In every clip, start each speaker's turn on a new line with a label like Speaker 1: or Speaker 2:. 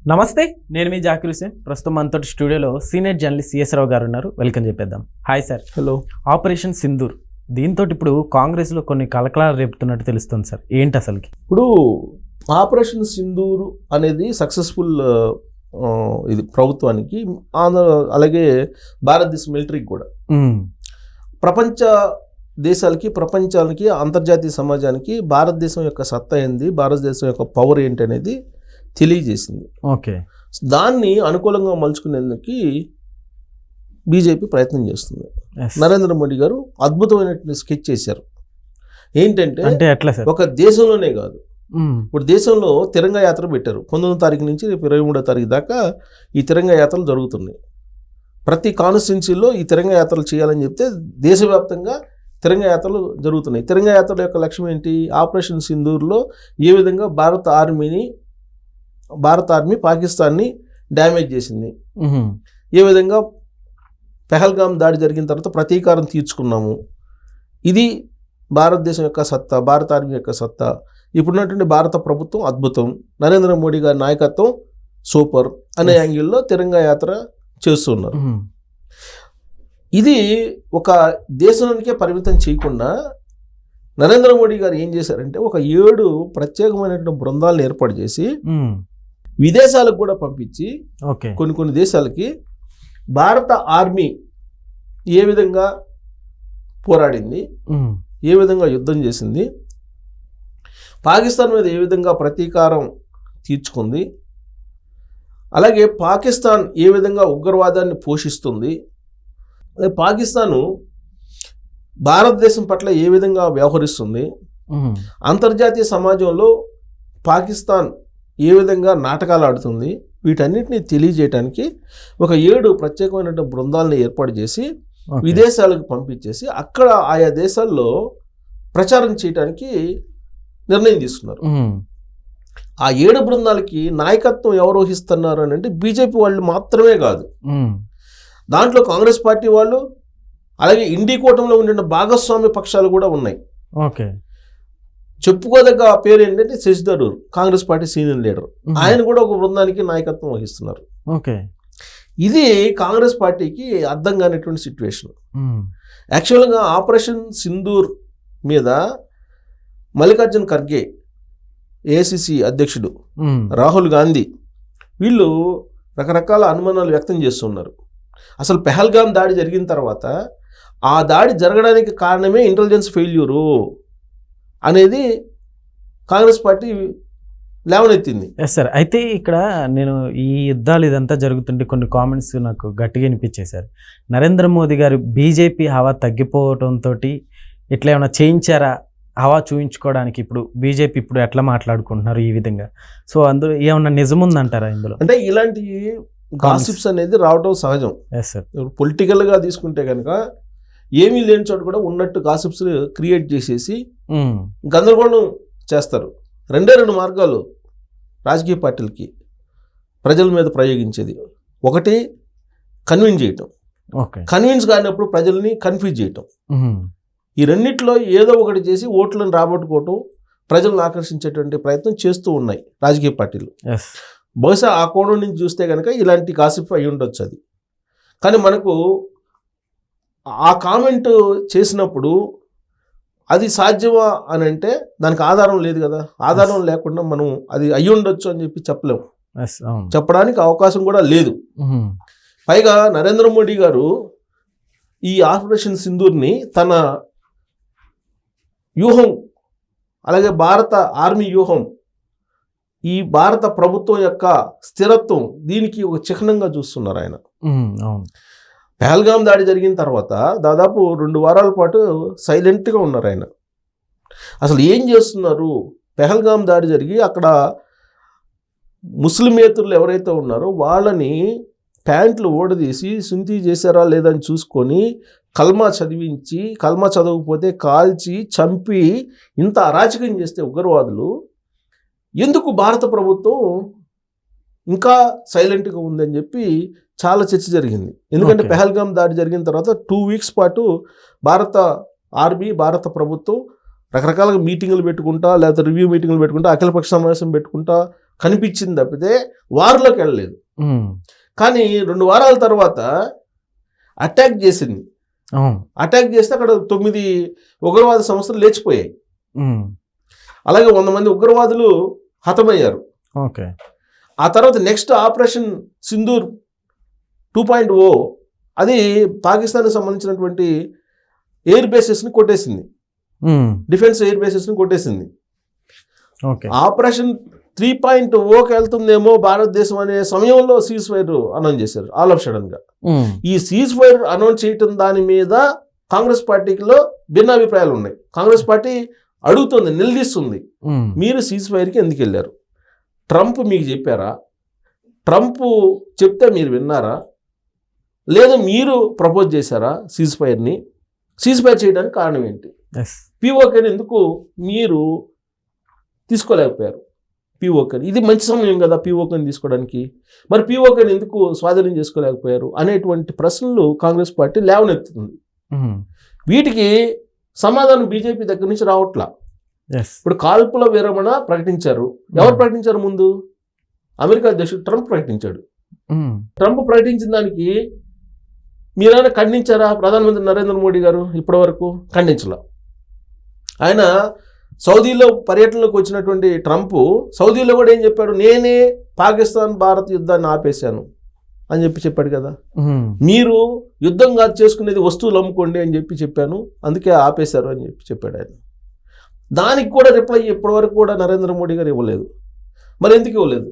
Speaker 1: నమస్తే, నేను మీ జాకిర్ హుసేన్. ప్రస్తుతం మనతో స్టూడియోలో సీనియర్ జర్నలిస్ట్ సిఎస్ రావు గారు ఉన్నారు. వెల్కమ్ చెప్పేద్దాం. Hi sir.
Speaker 2: Hello.
Speaker 1: Operation Sindoor దీంతో ఇప్పుడు కాంగ్రెస్లో కొన్ని కలకలాలు రేపుతున్నట్టు తెలుస్తుంది సార్. ఏంటి అసలుకి?
Speaker 2: ఇప్పుడు ఆపరేషన్ సింధూర్ అనేది సక్సెస్ఫుల్ ఇది ప్రభుత్వానికి, అలాగే భారతదేశ మిలిటరీకి కూడా, ప్రపంచ దేశాలకి, ప్రపంచానికి, అంతర్జాతీయ సమాజానికి భారతదేశం యొక్క సత్తా ఏంది, భారతదేశం యొక్క పవర్ ఏంటి అనేది తెలియజేసింది.
Speaker 1: ఓకే.
Speaker 2: దాన్ని అనుకూలంగా మలుచుకునేందుకు బీజేపీ ప్రయత్నం చేస్తుంది. నరేంద్ర మోడీ గారు అద్భుతమైనటువంటి స్కెచ్ చేశారు. ఏంటంటే,
Speaker 1: అంటే ఎట్లా సార్?
Speaker 2: ఒక దేశంలోనే కాదు, ఇప్పుడు దేశంలో తిరంగా యాత్ర పెట్టారు. 19వ తారీఖు నుంచి రేపు 23వ తారీఖు దాకా ఈ తిరంగా యాత్రలు జరుగుతున్నాయి. ప్రతి కాన్స్టిట్యున్సీలో ఈ తిరంగా యాత్రలు చేయాలని చెప్తే దేశవ్యాప్తంగా తిరంగా యాత్రలు జరుగుతున్నాయి. తిరంగా యాత్రల యొక్క లక్ష్యం ఏంటి? ఆపరేషన్ సింధూర్లో ఏ విధంగా భారత ఆర్మీ పాకిస్తాన్ని డ్యామేజ్ చేసింది, ఏ విధంగా పెహల్గాం దాడి జరిగిన తర్వాత ప్రతీకారం తీర్చుకున్నాము, ఇది భారతదేశం యొక్క సత్తా, భారత ఆర్మీ యొక్క సత్తా. ఇప్పుడున్నటువంటి భారత ప్రభుత్వం అద్భుతం, నరేంద్ర మోడీ గారి నాయకత్వం సూపర్ అనే యాంగిల్లో తిరంగా యాత్ర చేస్తున్నారు. ఇది ఒక దేశానికే పరిమితం చేయకుండా నరేంద్ర మోడీ గారు ఏం చేశారంటే, ఒక 7 ప్రత్యేకమైనటువంటి బృందాలను ఏర్పాటు చేసి విదేశాలకు కూడా పంపించి, కొన్ని దేశాలకి భారత ఆర్మీ ఏ విధంగా పోరాడింది, ఏ విధంగా యుద్ధం చేసింది, పాకిస్తాన్ మీద ఏ విధంగా ప్రతీకారం తీర్చుకుంది, అలాగే పాకిస్తాన్ ఏ విధంగా ఉగ్రవాదాన్ని పోషిస్తుంది, అదే పాకిస్తాను భారతదేశం పట్ల ఏ విధంగా వ్యవహరిస్తుంది, అంతర్జాతీయ సమాజంలో పాకిస్తాన్ ఏ విధంగా నాటకాలు ఆడుతుంది, వీటన్నిటిని తెలియజేయడానికి ఒక 7 ప్రత్యేకమైన బృందాలను ఏర్పాటు చేసి విదేశాలకు పంపించేసి అక్కడ ఆయా దేశాల్లో ప్రచారం చేయడానికి నిర్ణయం తీసుకున్నారు. ఆ 7 బృందాలకి నాయకత్వం ఎవరు వహిస్తున్నారు అని అంటే బీజేపీ వాళ్ళు మాత్రమే కాదు, దాంట్లో కాంగ్రెస్ పార్టీ వాళ్ళు, అలాగే ఇండి కూటమిలో ఉండిన భాగస్వామ్య పక్షాలు కూడా ఉన్నాయి.
Speaker 1: ఓకే.
Speaker 2: చెప్పుకోదగ్గ పేరు ఏంటంటే Shashi Tharoor, Congress party senior leader, ఆయన కూడా ఒక బృందానికి నాయకత్వం వహిస్తున్నారు.
Speaker 1: ఓకే.
Speaker 2: ఇది కాంగ్రెస్ పార్టీకి అర్థం కానిటువంటి సిచ్యువేషన్. యాక్చువల్గా ఆపరేషన్ సింధూర్ మీద మల్లికార్జున్ ఖర్గే, ఏఐసిసి అధ్యక్షుడు, రాహుల్ గాంధీ, వీళ్ళు రకరకాల అనుమానాలు వ్యక్తం చేస్తున్నారు. అసలు పెహల్గాం దాడి జరిగిన తర్వాత ఆ దాడి జరగడానికి కారణమే ఇంటెలిజెన్స్ ఫెయిల్యూరు అనేది కాంగ్రెస్ పార్టీ లేవనెత్తింది.
Speaker 1: Yes sir. అయితే ఇక్కడ నేను ఈ యుద్ధాలు ఇదంతా జరుగుతుంటే కొన్ని కామెంట్స్ నాకు గట్టిగా అనిపించాయి సార్. నరేంద్ర మోదీ గారు బీజేపీ హవా తగ్గిపోవడంతో ఇట్లా ఏమైనా చేయించారా హవా చూయించుకోవడానికి? ఇప్పుడు బీజేపీ ఇప్పుడు ఎట్లా మాట్లాడుకుంటున్నారు ఈ విధంగా? సో అందులో ఏమన్నా నిజముందంటారా ఇందులో?
Speaker 2: అంటే ఇలాంటి గాసిప్స్ అనేది రావడం సహజం.
Speaker 1: Yes sir.
Speaker 2: పొలిటికల్గా తీసుకుంటే కనుక ఏమీ లేని చోట కూడా ఉన్నట్టు గాసిప్స్ క్రియేట్ చేసేసి గందరగోళం చేస్తారు. 2 మార్గాలు రాజకీయ పార్టీలకి ప్రజల మీద ప్రయోగించేది. ఒకటి కన్విన్స్ చేయటం, కన్విన్స్ కానప్పుడు ప్రజల్ని కన్ఫ్యూజ్ చేయటం. ఈ రెండిట్లో ఏదో ఒకటి చేసి ఓట్లను రాబట్టుకోవటం, ప్రజలను ఆకర్షించేటువంటి ప్రయత్నం చేస్తూ ఉన్నాయి రాజకీయ పార్టీలు. బహుశా ఆ కోణం నుంచి చూస్తే కనుక ఇలాంటి గాసిప్ అయి ఉండొచ్చు అది. కానీ మనకు ఆ కామెంట్ చేసినప్పుడు అది సాధ్యమా అని అంటే దానికి ఆధారం లేదు కదా. ఆధారం లేకుండా మనం అది అయి ఉండొచ్చు అని చెప్పి చెప్పలేము, చెప్పడానికి అవకాశం కూడా లేదు. పైగా నరేంద్ర మోడీ గారు ఈ ఆపరేషన్ సింధూర్ని తన వ్యూహం, అలాగే భారత ఆర్మీ వ్యూహం, ఈ భారత ప్రభుత్వం యొక్క స్థిరత్వం, దీనికి ఒక చిహ్నంగా చూస్తున్నారు ఆయన. పెహల్గాం దాడి జరిగిన తర్వాత దాదాపు 2 వారాల పాటు సైలెంట్గా ఉన్నారు ఆయన. అసలు ఏం చేస్తున్నారు? పెహల్గాం దాడి జరిగి అక్కడ ముస్లిమేతరులు ఎవరైతే ఉన్నారో వాళ్ళని ప్యాంట్లు ఓడదీసి సుంతి చేశారా లేదని చూసుకొని కల్మా చదివించి, కల్మా చదవకపోతే కాల్చి చంపి ఇంత అరాచకం చేస్తే ఉగ్రవాదులు, ఎందుకు భారత ప్రభుత్వం ఇంకా సైలెంట్గా ఉందని చెప్పి చాలా చర్చ జరిగింది. ఎందుకంటే పెహల్గాం దాడి జరిగిన తర్వాత 2 వీక్స్ పాటు భారత ఆర్మీ, భారత ప్రభుత్వం రకరకాలుగా మీటింగులు పెట్టుకుంటా, లేకపోతే రివ్యూ మీటింగులు పెట్టుకుంటా, అఖిలపక్ష సమావేశం పెట్టుకుంటా, కనిపించింది తప్పితే వార్లోకి వెళ్ళలేదు. కానీ 2 వారాల తర్వాత అటాక్ చేసింది. అటాక్ చేస్తే అక్కడ 9 ఉగ్రవాద సంస్థలు లేచిపోయాయి. అలాగే 100 మంది ఉగ్రవాదులు హతమయ్యారు.
Speaker 1: ఓకే.
Speaker 2: ఆ తర్వాత నెక్స్ట్ ఆపరేషన్ సింధూర్ 2.0 అది పాకిస్తాన్కి సంబంధించినటువంటి ఎయిర్ బేసెస్ని కొట్టేసింది, డిఫెన్స్ ఎయిర్ బేసెస్ని కొట్టేసింది. ఆపరేషన్ 3.0కి వెళ్తుందేమో భారతదేశం అనే సమయంలో సీజ్ ఫైర్ అనౌన్స్ చేశారు ఆల్ ఆఫ్ సడన్ గా. ఈ సీజ్ ఫైర్ అనౌన్స్ చేయటం దాని మీద కాంగ్రెస్ పార్టీలో భిన్నాభిప్రాయాలు ఉన్నాయి. కాంగ్రెస్ పార్టీ అడుగుతుంది, నిలదీస్తుంది, మీరు సీజ్ ఫైర్కి ఎందుకు వెళ్ళారు? ట్రంప్ మీకు చెప్పారా? ట్రంప్ చెప్తే మీరు విన్నారా? లేదా మీరు ప్రపోజ్ చేశారా సీజ్ ఫైర్ని? సీజ్ ఫైర్ చేయడానికి కారణం ఏంటి? పిఓకేని ఎందుకు మీరు తీసుకోలేకపోయారు? పిఓకేని ఇది మంచి సమయం కదా పిఓకేని తీసుకోవడానికి, మరి పిఓకేని ఎందుకు స్వాధీనం చేసుకోలేకపోయారు అనేటువంటి ప్రశ్నలు కాంగ్రెస్ పార్టీ లేవనెత్తుతుంది. వీటికి సమాధానం బీజేపీ దగ్గర నుంచి రావట్లా. ఇప్పుడు కాల్పుల విరమణ ప్రకటించారు. ఎవరు ప్రకటించారు? ముందు అమెరికా అధ్యక్షుడు ట్రంప్ ప్రకటించాడు. ట్రంప్ ప్రకటించిన దానికి మీరైనా ఖండించారా? ప్రధానమంత్రి నరేంద్ర మోడీ గారు ఇప్పటి వరకు ఖండించలా. ఆయన సౌదీలో పర్యటనలోకి వచ్చినటువంటి ట్రంప్ సౌదీలో కూడా ఏం చెప్పాడు? నేనే పాకిస్తాన్ భారత్ యుద్ధాన్ని ఆపేశాను అని చెప్పాడు కదా. మీరు యుద్ధం కాదు చేసుకునేది, వస్తువులు అమ్ముకోండి అని చెప్పాను, అందుకే ఆపేశారు అని చెప్పాడు ఆయన. దానికి కూడా రిప్లై ఇప్పటి వరకు కూడా నరేంద్ర మోడీ గారు ఇవ్వలేదు. మరి ఎందుకు ఇవ్వలేదు?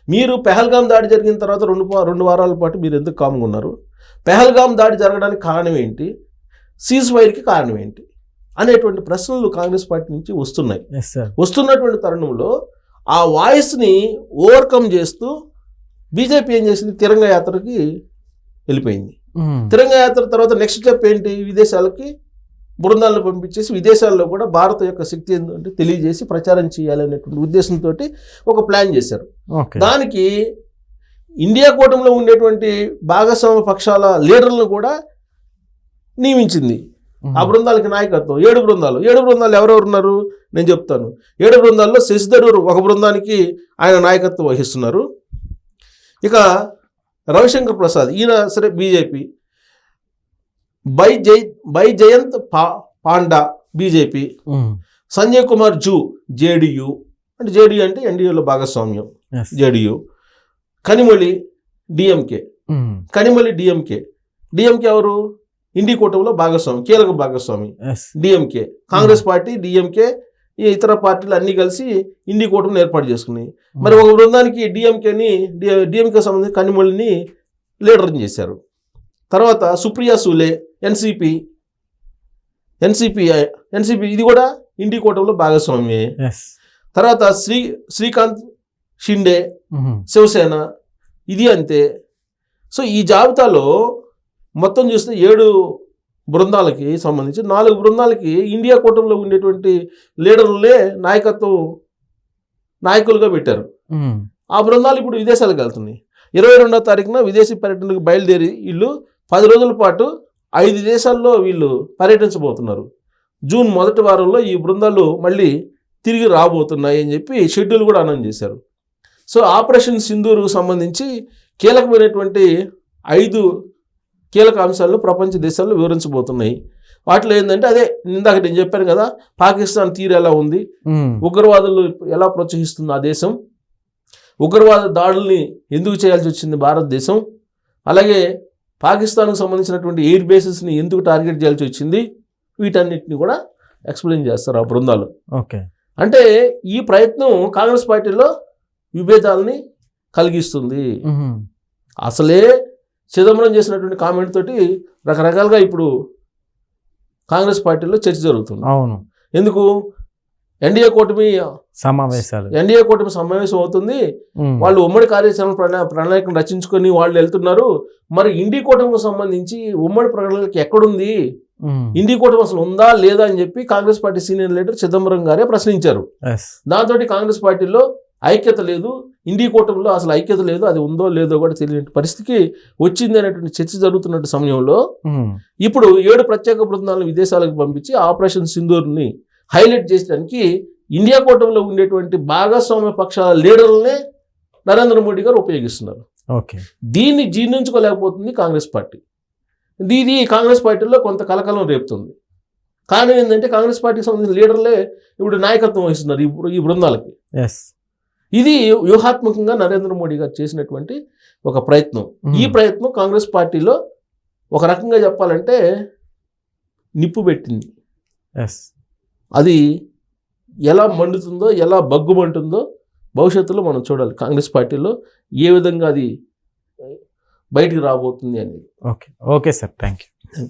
Speaker 2: మీరు పెహల్గాం దాడి జరిగిన తర్వాత 2 వారాల పాటు మీరు ఎందుకు కామ్గా ఉన్నారు? పెహల్గాం దాడి జరగడానికి కారణం ఏంటి? సీజ్ ఫైర్కి కారణం ఏంటి అనేటువంటి ప్రశ్నలు కాంగ్రెస్ పార్టీ నుంచి వస్తున్నాయి. వస్తున్నటువంటి తరుణంలో ఆ వాయిస్ని ఓవర్కమ్ చేస్తూ బీజేపీ ఏం చేసింది? తిరంగ యాత్రకి వెళ్ళిపోయింది. తిరంగ యాత్ర తర్వాత నెక్స్ట్ స్టెప్ ఏంటి? విదేశాలకి బృందాలను పంపించేసి విదేశాల్లో కూడా భారత యొక్క శక్తి ఏంటంటే తెలియజేసి ప్రచారం చేయాలనేటువంటి ఉద్దేశంతో ఒక ప్లాన్ చేశారు. దానికి ఇండియా కూటమిలో ఉండేటువంటి భాగస్వామ్య పక్షాల లీడర్లను కూడా నియమించింది. ఆ బృందాలకి నాయకత్వం 7 బృందాలు. 7 బృందాలు ఎవరెవరు ఉన్నారు నేను చెప్తాను. 7 బృందాల్లో శశి థరూర్ ఒక బృందానికి ఆయన నాయకత్వం వహిస్తున్నారు. ఇక రవిశంకర్ ప్రసాద్ ఈయన సరే BJP, Baijayant panda BJP, Sanjay Kumar zoo JDU అంటే జేడీయూ అంటే ఎన్డీఏలో భాగస్వామ్యం జేడీయూ, కనిమొళి డిఎంకే, డిఎంకే ఎవరు? ఇండి కూటమిలో భాగస్వామి, కీలక భాగస్వామి డిఎంకే. కాంగ్రెస్ పార్టీ, డిఎంకే, ఈ ఇతర పార్టీలు అన్నీ కలిసి ఇండి కూటమిని ఏర్పాటు చేసుకున్నాయి. మరి ఒక బృందానికి డిఎంకే సంబంధించి కనిమొళిని లీడర్ని చేశారు. తర్వాత సుప్రియా సూలే ఎన్సిపి ఇది కూడా ఇండి కూటమిలో భాగస్వామ్యే. తర్వాత శ్రీకాంత్ షిండే శివసేన, ఇది అంతే. సో ఈ జాబితాలో మొత్తం చూస్తే 7 బృందాలకి సంబంధించి 4 బృందాలకి ఇండియా కూటమిలో ఉండేటువంటి లీడర్లే నాయకులుగా పెట్టారు. ఆ బృందాలు ఇప్పుడు విదేశాలకు వెళ్తున్నాయి. 22వ తారీఖున విదేశీ పర్యటనకు బయలుదేరి వీళ్ళు 10 రోజుల పాటు 5 దేశాల్లో వీళ్ళు పర్యటించబోతున్నారు. జూన్ మొదటి వారంలో ఈ బృందాలు మళ్ళీ తిరిగి రాబోతున్నాయి అని చెప్పి షెడ్యూల్ కూడా అనౌన్స్ చేశారు. సో ఆపరేషన్ సింధూర్కు సంబంధించి కీలకమైనటువంటి 5 కీలక అంశాలను ప్రపంచ దేశాల్లో వివరించబోతున్నాయి. వాటిలో ఏంటంటే అదే ఇందాక నేను చెప్పాను కదా, పాకిస్తాన్ తీరు ఎలా ఉంది, ఉగ్రవాదులు ఎలా ప్రోత్సహిస్తుంది ఆ దేశం, ఉగ్రవాద దాడుల్ని ఎందుకు చేయాల్సి వచ్చింది భారతదేశం, అలాగే పాకిస్తాన్కు సంబంధించినటువంటి ఎయిర్ బేసెస్ని ఎందుకు టార్గెట్ చేయాల్సి వచ్చింది, వీటన్నిటిని కూడా ఎక్స్ప్లెయిన్ చేస్తారు ఆ బృందాలు. అంటే ఈ ప్రయత్నం కాంగ్రెస్ పార్టీలో విభేదాలని కలిగిస్తుంది. అసలే చిదంబరం చేసినటువంటి కామెంట్ తోటి రకరకాలుగా ఇప్పుడు కాంగ్రెస్ పార్టీలో చర్చ జరుగుతుంది.
Speaker 1: అవును,
Speaker 2: ఎందుకు? ఎన్డీఏ కూటమి సమావేశం అవుతుంది. వాళ్ళు ఉమ్మడి కార్యాచరణ ప్రణాళికను రచించుకొని వాళ్ళు వెళ్తున్నారు. మరి ఇండి కూటమికి సంబంధించి ఉమ్మడి ప్రణాళిక ఎక్కడుంది, ఇండి కూటమి అసలు ఉందా లేదా అని చెప్పి Congress party senior leader Chidambaram గారే ప్రశ్నించారు. దాంతో కాంగ్రెస్ పార్టీలో ఐక్యత లేదు, ఇండి కూటమిలో అసలు ఐక్యత లేదు, అది ఉందో లేదో కూడా తెలియని పరిస్థితికి వచ్చింది అనేటువంటి చర్చ జరుగుతున్న సమయంలో ఇప్పుడు 7 ప్రత్యేక బృందాలను విదేశాలకు పంపించి ఆపరేషన్ సింధూర్ని హైలైట్ చేయడానికి ఇండియా కూటమిలో ఉండేటువంటి భాగస్వామ్య పక్షాల లీడర్లనే నరేంద్ర మోడీ గారు ఉపయోగిస్తున్నారు.
Speaker 1: ఓకే.
Speaker 2: దీన్ని జీర్ణించుకోలేకపోతుంది కాంగ్రెస్ పార్టీ. ఇది కాంగ్రెస్ పార్టీలో కొంత కలకలం రేపుతుంది. కారణం ఏంటంటే కాంగ్రెస్ పార్టీకి సంబంధించిన లీడర్లే ఇప్పుడు నాయకత్వం వహిస్తున్నారు ఈ బృందాలకి.
Speaker 1: ఎస్.
Speaker 2: ఇది వ్యూహాత్మకంగా నరేంద్ర మోడీ గారు చేసినటువంటి ఒక ప్రయత్నం. ఈ ప్రయత్నం కాంగ్రెస్ పార్టీలో ఒక రకంగా చెప్పాలంటే నిప్పు పెట్టింది.
Speaker 1: ఎస్.
Speaker 2: అది ఎలా మండుతుందో, ఎలా బగ్గుమంటుందో భవిష్యత్తులో మనం చూడాలి. కాంగ్రెస్ పార్టీలో ఏ విధంగా అది బయటికి రాబోతుంది అనేది.
Speaker 1: Okay. Okay sir, thank you.